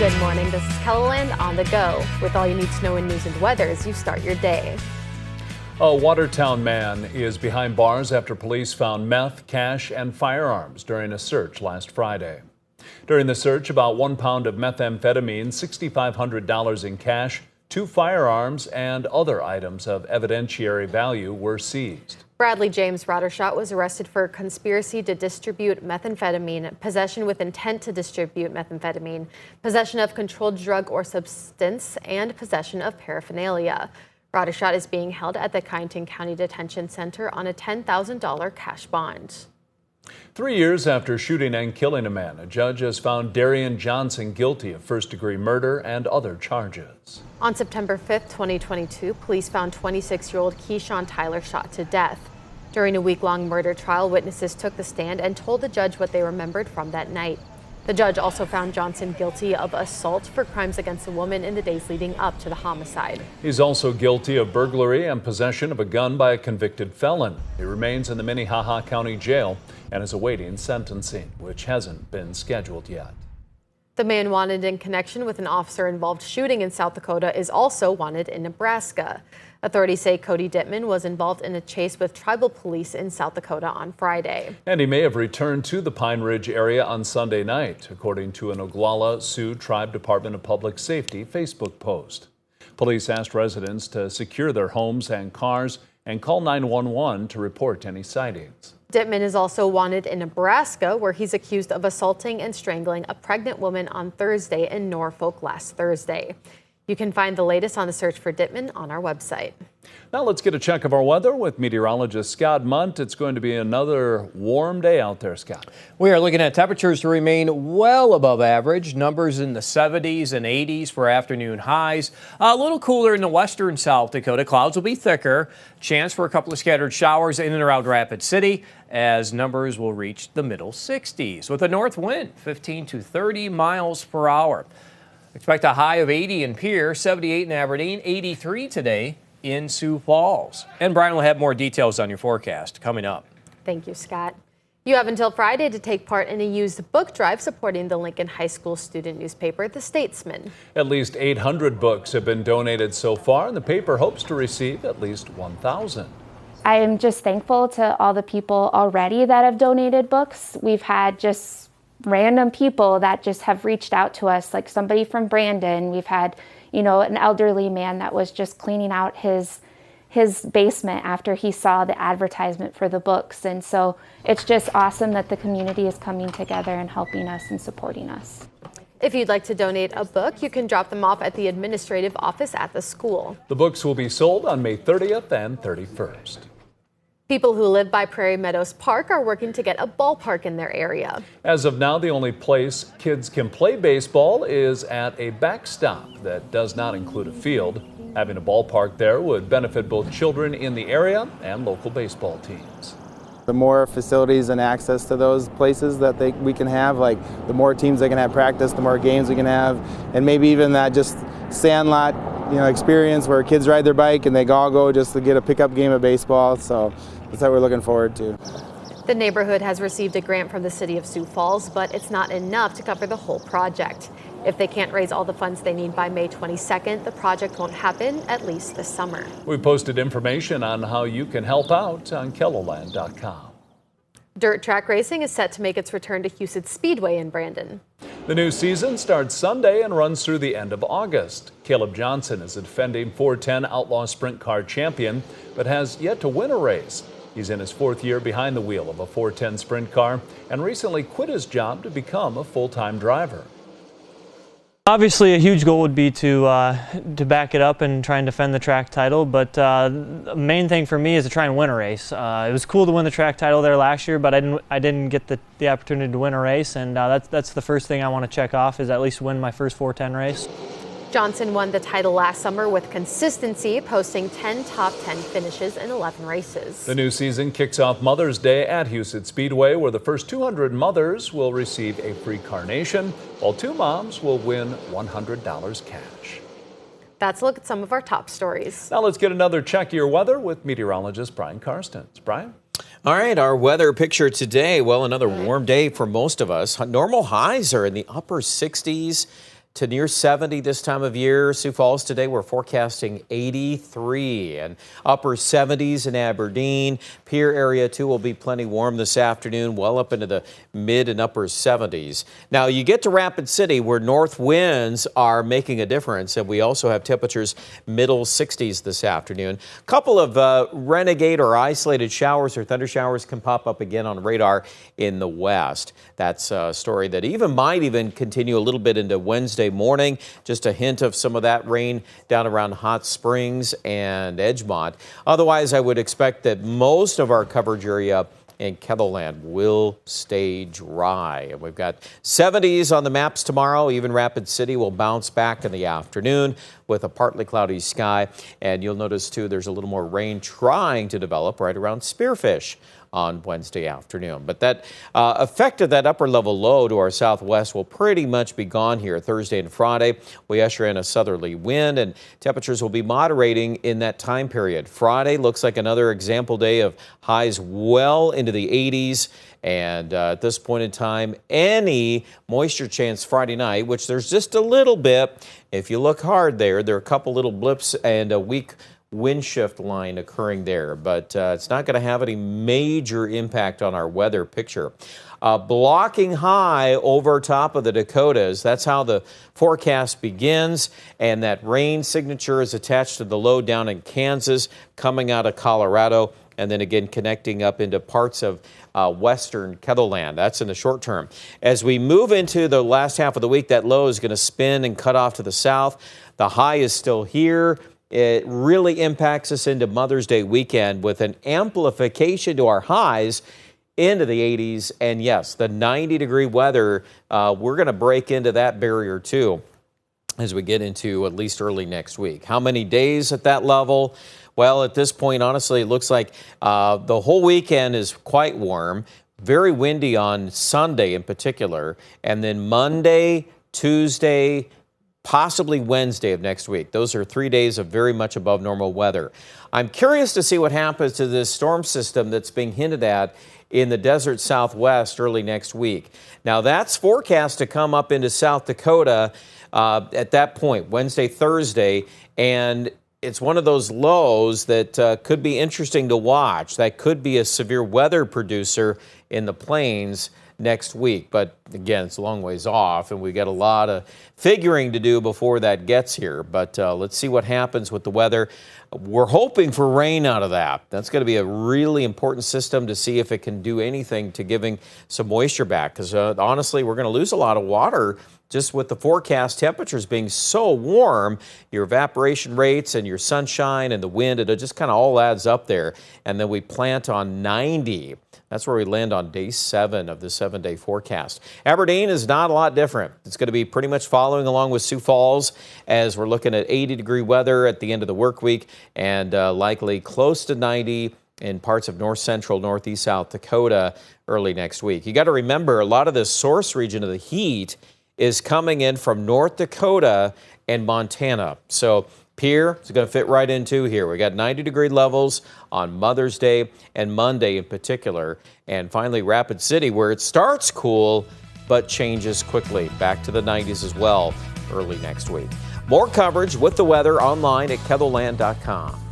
Good morning, this is Kellerland on the go with all you need to know in news and weather as you start your day. A Watertown man is behind bars after police found meth, cash, and firearms during a search last Friday. During the search, about 1 pound of methamphetamine, $6,500 in cash, 2 firearms, and other items of evidentiary value were seized. Bradley James Rottershot was arrested for conspiracy to distribute methamphetamine, possession with intent to distribute methamphetamine, possession of controlled drug or substance, and possession of paraphernalia. Rottershot is being held at the Kyneton County Detention Center on a $10,000 cash bond. 3 years after shooting and killing a man, a judge has found Darian Johnson guilty of first-degree murder and other charges. On September 5th, 2022, police found 26-year-old Keyshawn Tyler shot to death. During a week-long murder trial, witnesses took the stand and told the judge what they remembered from that night. The judge also found Johnson guilty of assault for crimes against a woman in the days leading up to the homicide. He's also guilty of burglary and possession of a gun by a convicted felon. He remains in the Minnehaha County Jail and is awaiting sentencing, which hasn't been scheduled yet. The man wanted in connection with an officer-involved shooting in South Dakota is also wanted in Nebraska. Authorities say Cody Dittman was involved in a chase with tribal police in South Dakota on Friday. And he may have returned to the Pine Ridge area on Sunday night, according to an Oglala Sioux Tribe Department of Public Safety Facebook post. Police asked residents to secure their homes and cars and call 911 to report any sightings. Dittman is also wanted in Nebraska, where he's accused of assaulting and strangling a pregnant woman on Thursday in Norfolk last Thursday. You can find the latest on the search for Dittman on our website. Now let's get a check of our weather with meteorologist Scott Munt. It's going to be another warm day out there, Scott. We are looking at temperatures to remain well above average. Numbers in the 70s and 80s for afternoon highs. A little cooler in the western South Dakota. Clouds will be thicker. Chance for a couple of scattered showers in and around Rapid City as numbers will reach the middle 60s with a north wind 15 to 30 miles per hour. Expect a high of 80 in Pierre, 78 in Aberdeen, 83 today in Sioux Falls. And Brian will have more details on your forecast coming up. Thank you, Scott. You have until Friday to take part in a used book drive supporting the Lincoln High School student newspaper, The Statesman. At least 800 books have been donated so far, and the paper hopes to receive at least 1,000. I am just thankful to all the people already that have donated books. We've had just random people that just have reached out to us, like somebody from Brandon. We've had, an elderly man that was just cleaning out his basement after he saw the advertisement for the books. And so it's just awesome that the community is coming together and helping us and supporting us. If you'd like to donate a book, you can drop them off at the administrative office at the school. The books will be sold on May 30th and 31st. People who live by Prairie Meadows Park are working to get a ballpark in their area. As of now, the only place kids can play baseball is at a backstop that does not include a field. Having a ballpark there would benefit both children in the area and local baseball teams. The more facilities and access to those places that we can have, like the more teams they can have practice, the more games we can have, and maybe even that just sandlot experience where kids ride their bike and they all go just to get a pickup game of baseball. So that's what we're looking forward to. The neighborhood has received a grant from the city of Sioux Falls, but it's not enough to cover the whole project. If they can't raise all the funds they need by May 22nd, the project won't happen, at least this summer. We posted information on how you can help out on KELLOLAND.com. Dirt track racing is set to make its return to Houston Speedway in Brandon. The new season starts Sunday and runs through the end of August. Caleb Johnson is a defending 410 Outlaw Sprint Car champion, but has yet to win a race. He's in his 4th year behind the wheel of a 410 Sprint Car and recently quit his job to become a full-time driver. Obviously, a huge goal would be to back it up and try and defend the track title, but the main thing for me is to try and win a race. It was cool to win the track title there last year, but I didn't get the opportunity to win a race, and that's the first thing I want to check off, is at least win my first 410 race. Johnson won the title last summer with consistency, posting 10 top 10 finishes in 11 races. The new season kicks off Mother's Day at Houston Speedway, where the first 200 mothers will receive a free carnation, while 2 moms will win $100 cash. That's a look at some of our top stories. Now let's get another check of your weather with meteorologist Brian Karstens. Brian? All right, our weather picture today, well, another warm day for most of us. Normal highs are in the upper 60s. to near 70 this time of year. Sioux Falls today, we're forecasting 83 and upper 70s in Aberdeen. Pierre area too will be plenty warm this afternoon, well up into the mid and upper 70s. Now you get to Rapid City where north winds are making a difference, and we also have temperatures middle 60s this afternoon. A couple of renegade or isolated showers or thunder showers can pop up again on radar in the west. That's a story that might even continue a little bit into Wednesday morning. Just a hint of some of that rain down around Hot Springs and Edgemont. Otherwise, I would expect that most of our coverage area in Kettleland will stay dry. And we've got 70s on the maps tomorrow. Even Rapid City will bounce back in the afternoon with a partly cloudy sky. And you'll notice, too, there's a little more rain trying to develop right around Spearfish on Wednesday afternoon. But that effect of that upper level low to our southwest will pretty much be gone here Thursday and Friday. We usher in a southerly wind, and temperatures will be moderating in that time period. Friday looks like another example day of highs well into the 80s. And at this point in time, any moisture chance Friday night, which there's just a little bit. If you look hard there are a couple little blips and a weak wind shift line occurring there, but it's not going to have any major impact on our weather picture. Blocking high over top of the Dakotas. That's how the forecast begins, and that rain signature is attached to the low down in Kansas, coming out of Colorado, and then again connecting up into parts of western Kettleland. That's in the short term. As we move into the last half of the week, that low is going to spin and cut off to the south. The high is still here. It really impacts us into Mother's Day weekend with an amplification to our highs into the 80s. And yes, the 90-degree weather, we're going to break into that barrier too as we get into at least early next week. How many days at that level? Well, at this point, honestly, it looks like the whole weekend is quite warm, very windy on Sunday in particular, and then Monday, Tuesday, possibly Wednesday of next week. Those are 3 days of very much above normal weather. I'm curious to see what happens to this storm system that's being hinted at in the desert southwest early next week. Now, that's forecast to come up into South Dakota at that point, Wednesday, Thursday, and it's one of those lows that could be interesting to watch. That could be a severe weather producer in the plains next week. But again, it's a long ways off, and we've got a lot of figuring to do before that gets here. But let's see what happens with the weather. We're hoping for rain out of that. That's going to be a really important system to see if it can do anything to giving some moisture back. Because honestly, we're going to lose a lot of water just with the forecast temperatures being so warm. Your evaporation rates and your sunshine and the wind, it just kind of all adds up there. And then we plant on 90. That's where we land on day 7 of the 7-day forecast. Aberdeen is not a lot different. It's going to be pretty much following along with Sioux Falls as we're looking at 80-degree weather at the end of the work week and likely close to 90 in parts of north central, northeast South Dakota early next week. You got to remember a lot of the source region of the heat is coming in from North Dakota and Montana. So Pierre is going to fit right into here. We got 90-degree levels on Mother's Day and Monday in particular. And finally, Rapid City, where it starts cool but changes quickly. Back to the 90s as well early next week. More coverage with the weather online at kettleland.com.